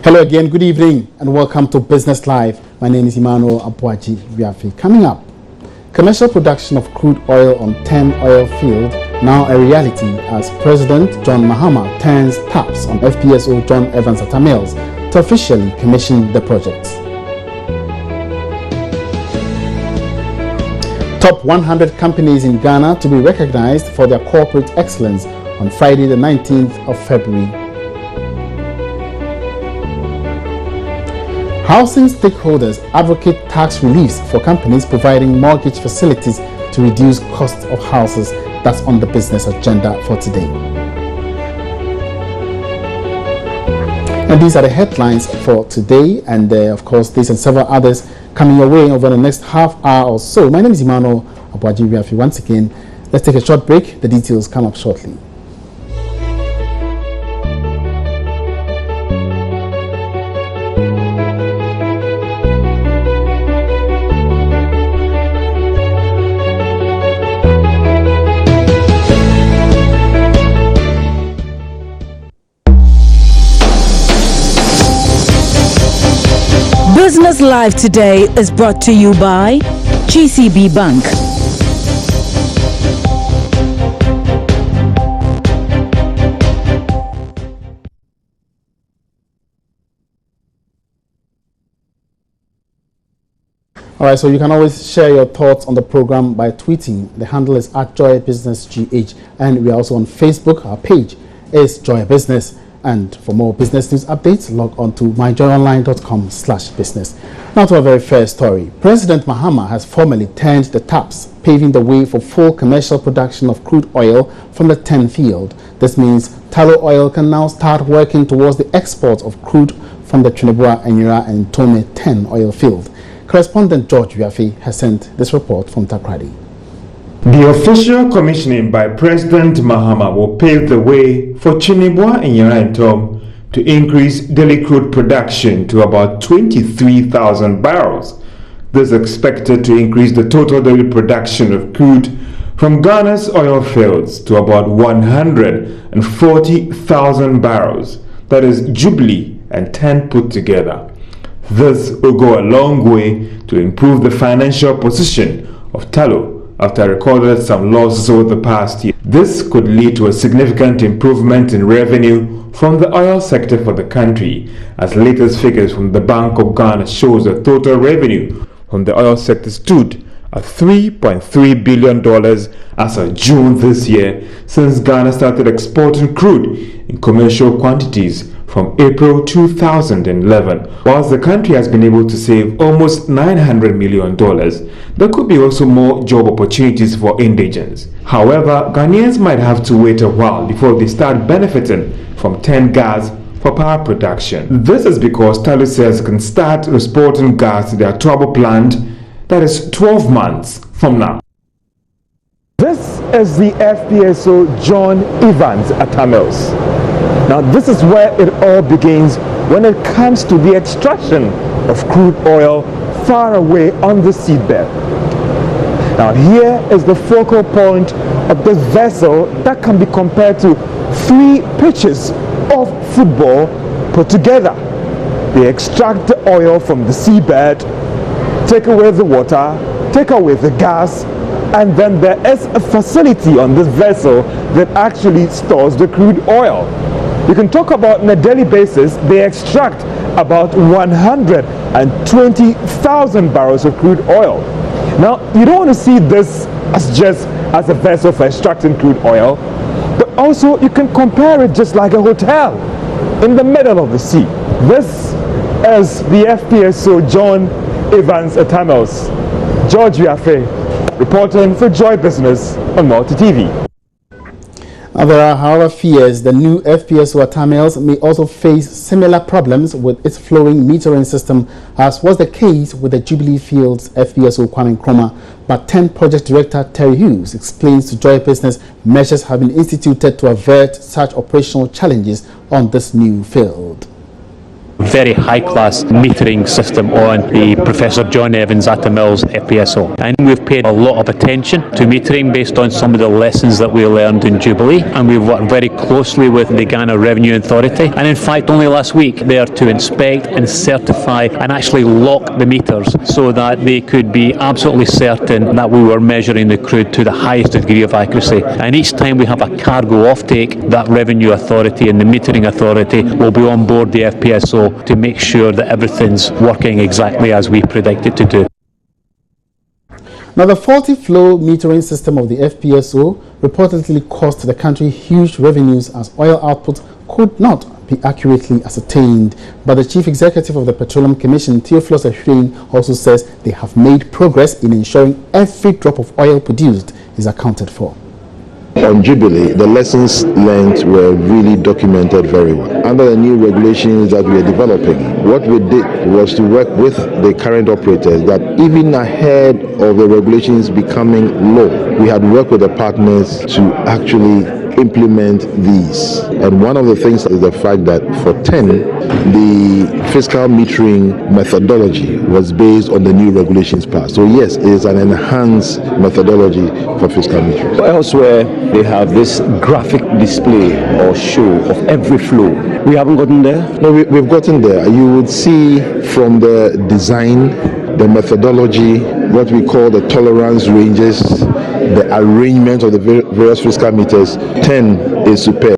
Hello again, good evening, and welcome to Business Live. My name is Emmanuel Abuaji Viafi. Coming up, commercial production of crude oil on 10 oil field now a reality as President John Mahama turns taps on FPSO John Evans Atta Mills to officially commission the project. Top 100 companies in Ghana to be recognized for their corporate excellence on Friday the 19th of February. Housing stakeholders advocate tax reliefs for companies providing mortgage facilities to reduce cost of houses. That's on the business agenda for today. And these are the headlines for today, and of course these and several others coming your way over the next half hour or so. My name is Emmanuel Abuaji Viafi. Once again, let's take a short break. The details come up shortly. Business Live today is brought to you by GCB Bank. Alright, so you can always share your thoughts on the program by tweeting. The handle is @JoyBusinessGH, and we are also on Facebook. Our page is Joy Business. And for more business news updates, log on to myjoyonline.com/business. Now to our very first story. President Mahama has formally turned the taps, paving the way for full commercial production of crude oil from the 10 field. This means Tallow Oil can now start working towards the export of crude from the Trinidad, Enyira and Tome 10 oil field. Correspondent George Viafi has sent this report from Takrady. The official commissioning by President Mahama will pave the way for Trinidad, Enyira and Tome to increase daily crude production to about 23,000 barrels. This is expected to increase the total daily production of crude from Ghana's oil fields to about 140,000 barrels. That is Jubilee and 10 put together. This will go a long way to improve the financial position of Tallow after I recorded some losses over the past year. This could lead to a significant improvement in revenue from the oil sector for the country, as latest figures from the Bank of Ghana shows that total revenue from the oil sector stood at $3.3 billion as of June this year, since Ghana started exporting crude in commercial quantities from April 2011. Whilst the country has been able to save almost $900 million, there could be also more job opportunities for indigents. However, Ghanaians might have to wait a while before they start benefiting from 10 gas for power production. This is because Tallow says it can start exporting gas to their Trouble plant, that is 12 months from now. This is the FPSO John Evans Atta Mills. Now this is where it all begins when it comes to the extraction of crude oil far away on the seabed. Now here is the focal point of the vessel that can be compared to 3 pitches of football put together. They extract the oil from the seabed, take away the water, take away the gas, and then there is a facility on this vessel that actually stores the crude oil. You can talk about on a daily basis, they extract about 120,000 barrels of crude oil. Now, you don't want to see this as just as a vessel for extracting crude oil, but also you can compare it just like a hotel in the middle of the sea. This is the FPSO John Evans Atta Mills. George Viafe, reporting for Joy Business on Multi TV. Now, there are, however, fears the new FPSO Atta Mills may also face similar problems with its flowing metering system, as was the case with the Jubilee Field's FPSO Kwame Nkrumah. But 10 Project Director Terry Hughes explains to Joy Business measures have been instituted to avert such operational challenges on this new field. very high-class metering system on the Professor John Evans at the Mills FPSO. And we've paid a lot of attention to metering based on some of the lessons that we learned in Jubilee, and we've worked very closely with the Ghana Revenue Authority. And in fact, only last week, they are to inspect and certify and actually lock the meters so that they could be absolutely certain that we were measuring the crude to the highest degree of accuracy. And each time we have a cargo offtake, that Revenue Authority and the Metering Authority will be on board the FPSO to make sure that everything's working exactly as we predict it to do. Now, the faulty flow metering system of the FPSO reportedly cost the country huge revenues as oil output could not be accurately ascertained. But the Chief Executive of the Petroleum Commission, Theophilus Ahwene, also says they have made progress in ensuring every drop of oil produced is accounted for. On Jubilee, the lessons learned were really documented very well. Under the new regulations that we are developing, what we did was to work with the current operators that even ahead of the regulations becoming law, we had worked with the partners to actually implement these. And one of the things is the fact that for 10, the fiscal metering methodology was based on the new regulations passed. So yes, it is an enhanced methodology for fiscal metering. Elsewhere, they have this graphic display or show of every flow. We haven't gotten there? No, we've gotten there. You would see from the design, the methodology, what we call the tolerance ranges, the arrangement of the various fiscal meters. 10 is superb.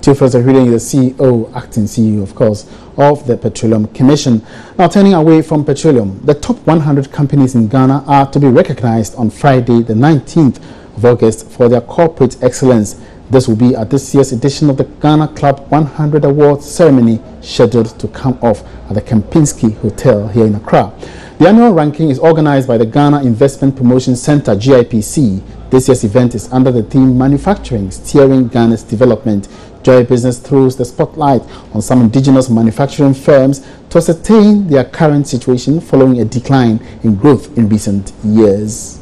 Theophilus Ahwene is the CEO, acting CEO, of course, of the Petroleum Commission. Now, turning away from petroleum, the top 100 companies in Ghana are to be recognized on Friday, the 19th of August, for their corporate excellence. This will be at this year's edition of the Ghana Club 100 Awards ceremony, scheduled to come off at the Kempinski Hotel here in Accra. The annual ranking is organized by the Ghana Investment Promotion Center, GIPC. This year's event is under the theme Manufacturing, Steering Ghana's Development. Joy Business throws the spotlight on some indigenous manufacturing firms to ascertain their current situation following a decline in growth in recent years.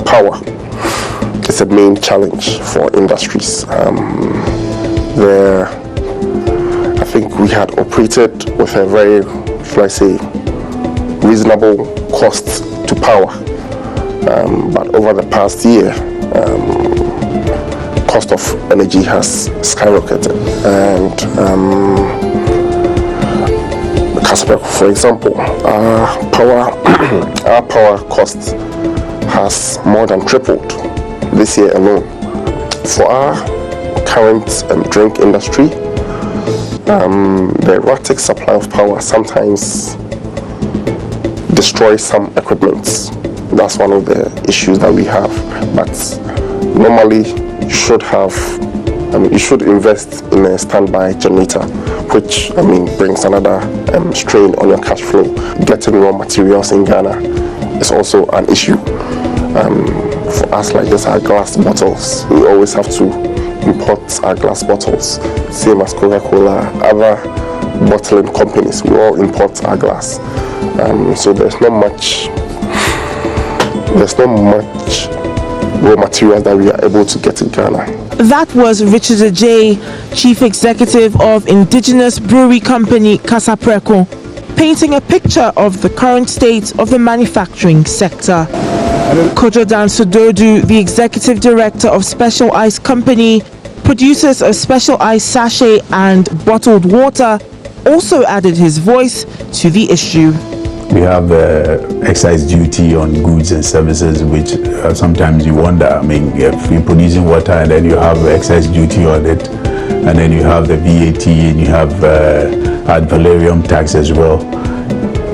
Power is a main challenge for industries. I think we had operated with a very, shall I say, reasonable cost to power, but over the past year, cost of energy has skyrocketed, and for example, our power cost has more than tripled this year alone. For our current drink industry, the erratic supply of power sometimes destroys some equipment. That's one of the issues that we have. But normally, you should invest in a standby generator, which brings another strain on your cash flow. Getting raw materials in Ghana is also an issue. For us, like this, our glass bottles, we always have to import our glass bottles, same as Coca-Cola, other bottling companies, we all import our glass. So there's not much raw materials that we are able to get in Ghana. That was Richard Ajay, Chief Executive of indigenous brewery company Casapreco, painting a picture of the current state of the manufacturing sector. Kojo Dansododu, the Executive Director of Special Ice Company, producers of Special Ice sachet and bottled water, also added his voice to the issue. We have excise duty on goods and services, which sometimes you wonder, if you're producing water and then you have excise duty on it, and then you have the VAT and you have ad valorem tax as well.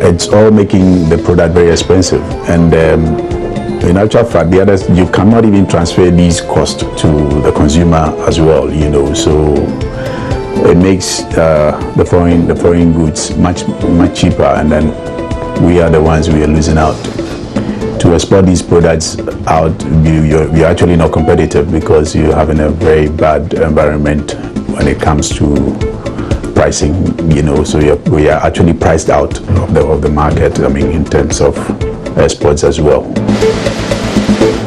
It's all making the product very expensive. And in actual fact, the others, you cannot even transfer these costs to the consumer as well, so it makes the foreign goods much cheaper, and then we are the ones we are losing out. To export these products out, you're actually not competitive because you're having a very bad environment when it comes to pricing, so we are actually priced out of the market, in terms of exports as well.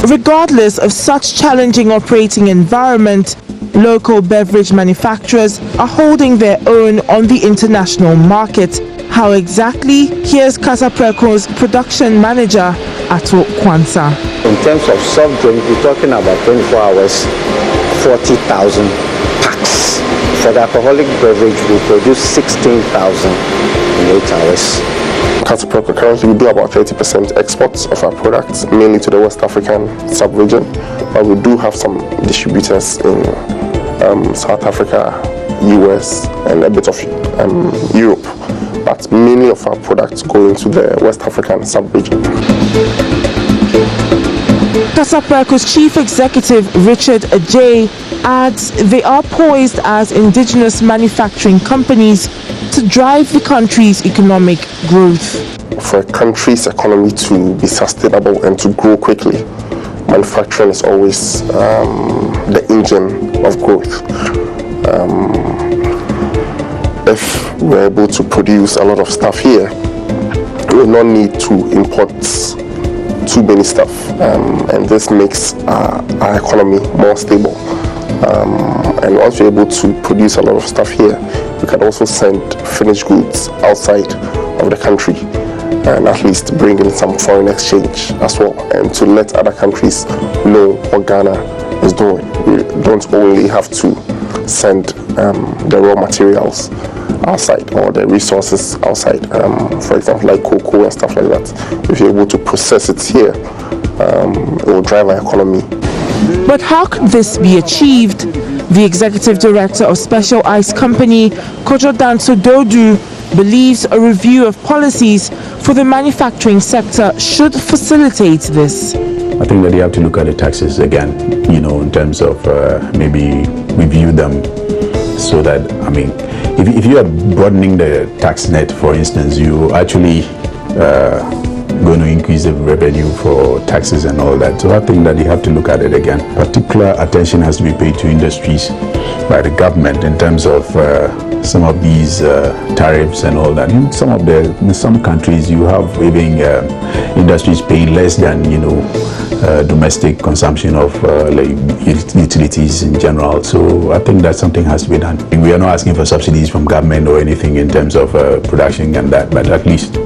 Regardless of such challenging operating environment, local beverage manufacturers are holding their own on the international market. How exactly? Here's Casapreco's production manager, Ato Kwanza. In terms of soft drink, we're talking about 24 hours, 40,000 packs. For the alcoholic beverage, we produce 16,000 in 8 hours. Casapreco, currently we do about 30% exports of our products, mainly to the West African sub-region, but we do have some distributors in South Africa, US, and a bit of Europe, but many of our products go into the West African sub-region. Casapreco's chief executive, Richard Ajay, adds they are poised as indigenous manufacturing companies to drive the country's economic growth. For a country's economy to be sustainable and to grow quickly, manufacturing is always the engine of growth. If we're able to produce a lot of stuff here, we will not need to import too many stuff, and this makes our economy more stable. And once we're able to produce a lot of stuff here, we can also send finished goods outside of the country and at least bring in some foreign exchange as well, and to let other countries know what Ghana is doing. We don't only have to send the raw materials outside or the resources outside, for example like cocoa and stuff like that. If you're able to process it here, it will drive our economy. But how could this be achieved? The executive director of Special Ice Company, Kojo Danso Dodu, believes a review of policies for the manufacturing sector should facilitate this. I think that you have to look at the taxes again, in terms of maybe review them so that, if you are broadening the tax net, for instance, you actually going to increase the revenue for taxes and all that. So I think that you have to look at it again. Particular attention has to be paid to industries by the government in terms of some of these tariffs and all that. In some countries you have even industries paying less than domestic consumption of utilities in general. So I think that something has to be done. We are not asking for subsidies from government or anything in terms of production and that, but at least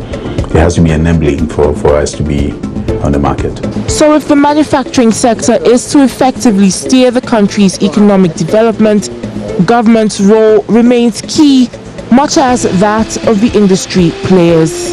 there has to be enabling for us to be on the market. So if the manufacturing sector is to effectively steer the country's economic development, government's role remains key, much as that of the industry players.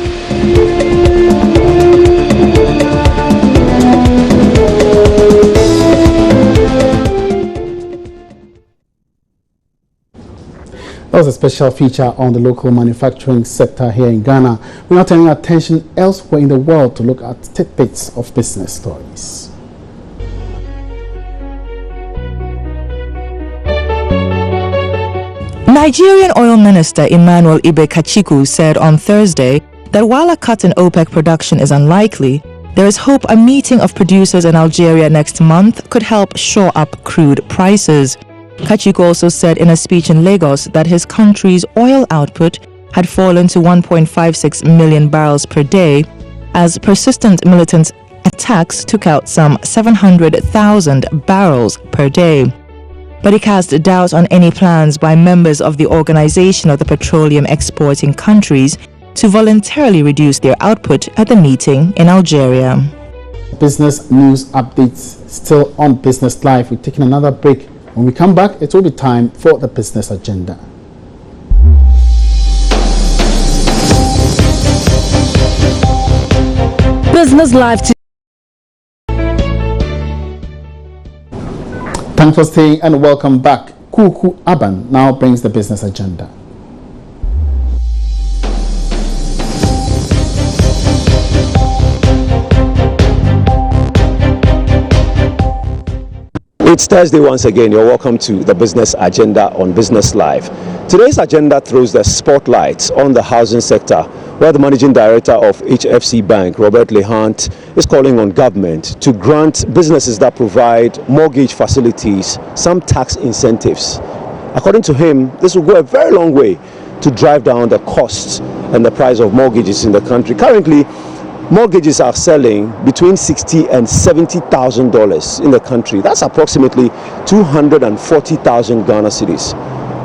That was a special feature on the local manufacturing sector here in Ghana. We're now turning our attention elsewhere in the world to look at tidbits of business stories. Nigerian Oil Minister Emmanuel Ibe Kachiku said on Thursday that while a cut in OPEC production is unlikely, there is hope a meeting of producers in Algeria next month could help shore up crude prices. Kachiku also said in a speech in Lagos that his country's oil output had fallen to 1.56 million barrels per day as persistent militant attacks took out some 700,000 barrels per day. But he cast doubt on any plans by members of the Organization of the Petroleum Exporting Countries to voluntarily reduce their output at the meeting in Algeria. Business news updates still on Business Live. We're taking another break. When we come back, it will be time for the business agenda. Business Live. Thanks for staying and welcome back. Kuku Aban now brings the business agenda. It's Thursday once again. You're welcome to the Business Agenda on Business Live. Today's agenda throws the spotlight on the housing sector, where the Managing Director of HFC Bank, Robert Lehant, is calling on government to grant businesses that provide mortgage facilities some tax incentives. According to him, this will go a very long way to drive down the costs and the price of mortgages in the country. Currently, mortgages are selling between $60,000 and $70,000 in the country. That's approximately 240,000 Ghana cedis.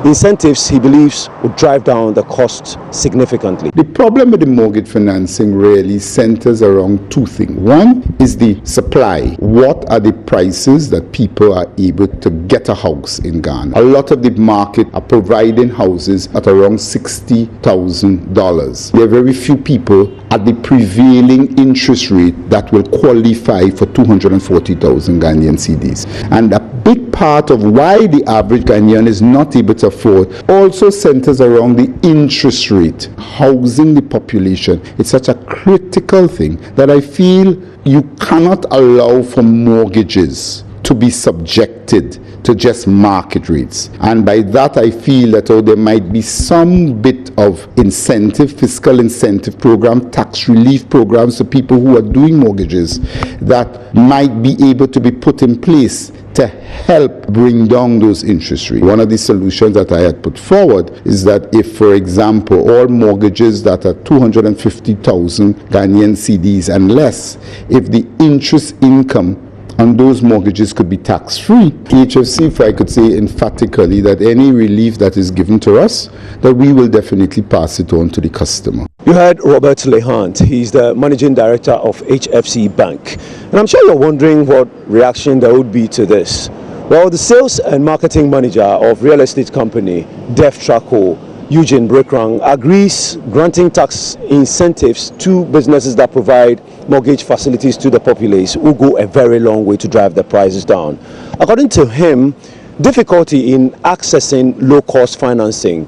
Incentives, he believes, would drive down the cost significantly. The problem with the mortgage financing really centers around two things. One is the supply. What are the prices that people are able to get a house in Ghana? A lot of the market are providing houses at around $60,000. There are very few people at the prevailing interest rate that will qualify for 240,000 Ghanaian cedis. And a big part of why the average Ghanaian is not able to afford also centers around the interest rate. Housing the population, it's such a critical thing that I feel you cannot allow for mortgages to be subjected to just market rates. And by that I feel that there might be some bit of incentive, fiscal incentive program, tax relief programs to people who are doing mortgages that might be able to be put in place to help bring down those interest rates. One of the solutions that I had put forward is that if, for example, all mortgages that are 250,000 Ghanaian cedis and less, if the interest income on those mortgages could be tax-free, HFC, if I could say emphatically, that any relief that is given to us, that we will definitely pass it on to the customer. You heard Robert Lehant. He's the managing director of HFC Bank. And I'm sure you're wondering what reaction there would be to this. Well, the sales and marketing manager of real estate company Def Traco, Eugene Brekrang, agrees granting tax incentives to businesses that provide mortgage facilities to the populace will go a very long way to drive the prices down. According to him, difficulty in accessing low-cost financing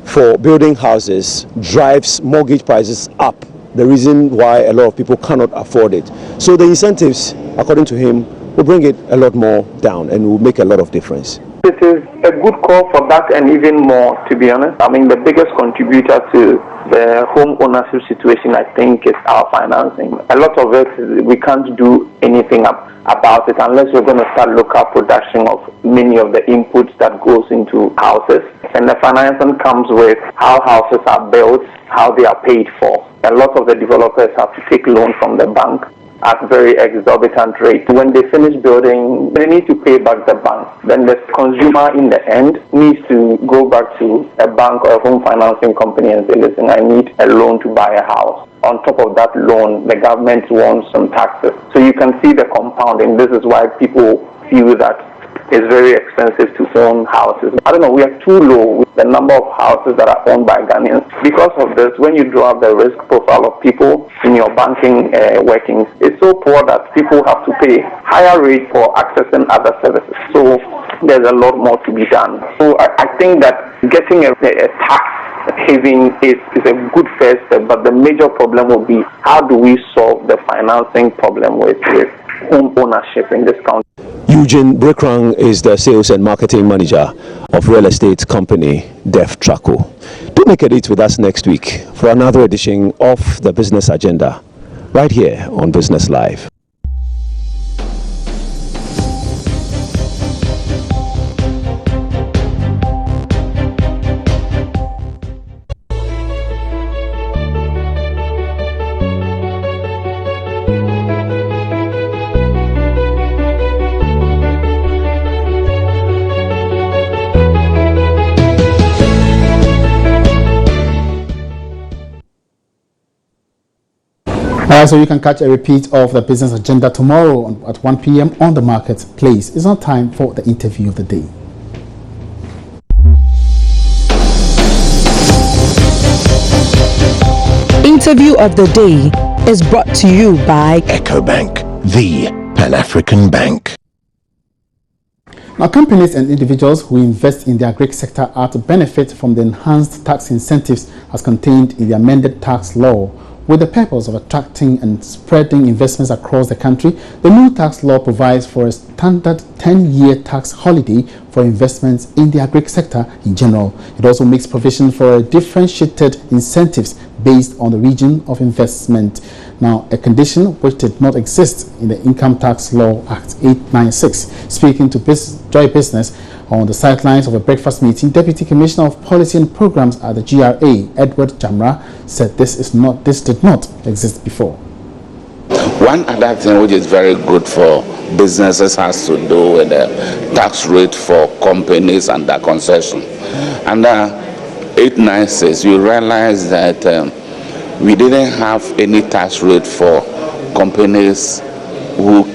for building houses drives mortgage prices up, the reason why a lot of people cannot afford it. So the incentives, according to him, will bring it a lot more down and will make a lot of difference. It is a good call for that and even more, to be honest. I mean, the biggest contributor to the home ownership situation, I think, is our financing. A lot of it, we can't do anything about it unless we're going to start local production of many of the inputs that goes into houses. And the financing comes with how houses are built, how they are paid for. A lot of the developers have to take loans from the bank at very exorbitant rates. When they finish building, they need to pay back the bank. Then the consumer in the end needs to go back to a bank or a home financing company and say, listen, I need a loan to buy a house. On top of that loan, the government wants some taxes. So you can see the compounding. This is why people feel that it's very expensive to own houses. I don't know, we are too low with the number of houses that are owned by Ghanaians. Because of this, when you draw up the risk profile of people in your banking workings, it's so poor that people have to pay higher rates for accessing other services. So there's a lot more to be done. So I think that getting a tax haven is a good first step, but the major problem will be how do we solve the financing problem with home ownership in this country. Eugene Brekrang is the sales and marketing manager of real estate company Def Traco. Do make a date with us next week for another edition of the Business Agenda, right here on Business Live. So you can catch a repeat of the Business Agenda tomorrow at 1 p.m. on the Marketplace. It's now time for the interview of the day. Interview of the day is brought to you by EcoBank, the Pan-African Bank. Now, companies and individuals who invest in the agric sector are to benefit from the enhanced tax incentives as contained in the amended tax law. With the purpose of attracting and spreading investments across the country, the new tax law provides for a standard 10-year tax holiday for investments in the agric sector in general. It also makes provision for differentiated incentives based on the region of investment. Now, a condition which did not exist in the Income Tax Law Act 896. Speaking to Joy Business on the sidelines of a breakfast meeting, Deputy Commissioner of Policy and Programs at the GRA, Edward Jamra, said this did not exist before. One other thing which is very good for businesses has to do with the tax rate for companies under concession. Under 896, you realize that we didn't have any tax rate for companies who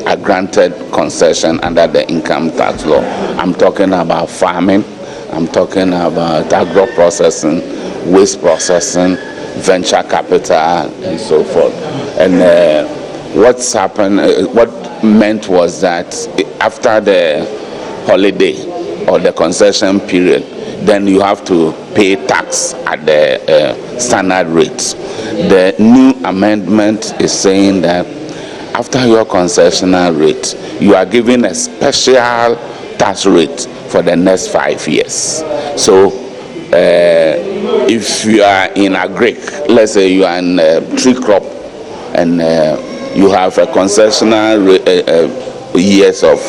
are granted concession under the income tax law. I'm talking about farming, I'm talking about agro-processing, waste processing, venture capital, and so forth. And what's happened, what meant was that after the holiday or the concession period, then you have to pay tax at the standard rates. The new amendment is saying that after your concessional rate, you are given a special tax rate for the next 5 years. So if you are in Agric, let's say you are in tree crop, and you have a concessional years of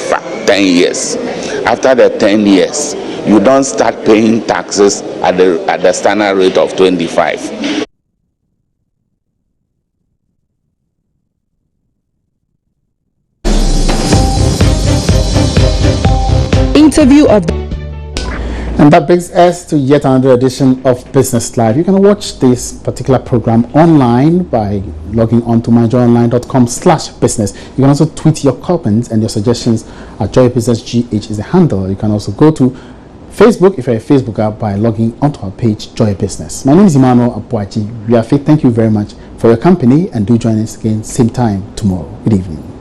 10 years. After the 10 years, you don't start paying taxes at the standard rate of 25. Interview of. And that brings us to yet another edition of Business Live. You can watch this particular program online by logging on to myjoyonline.com/business. You can also tweet your comments and your suggestions at JoyBusinessGH is the handle. You can also go to Facebook if you're a Facebooker by logging onto our page Joy Business. My name is Emmanuel Abuaji. Thank you very much for your company, and do join us again same time tomorrow. Good evening.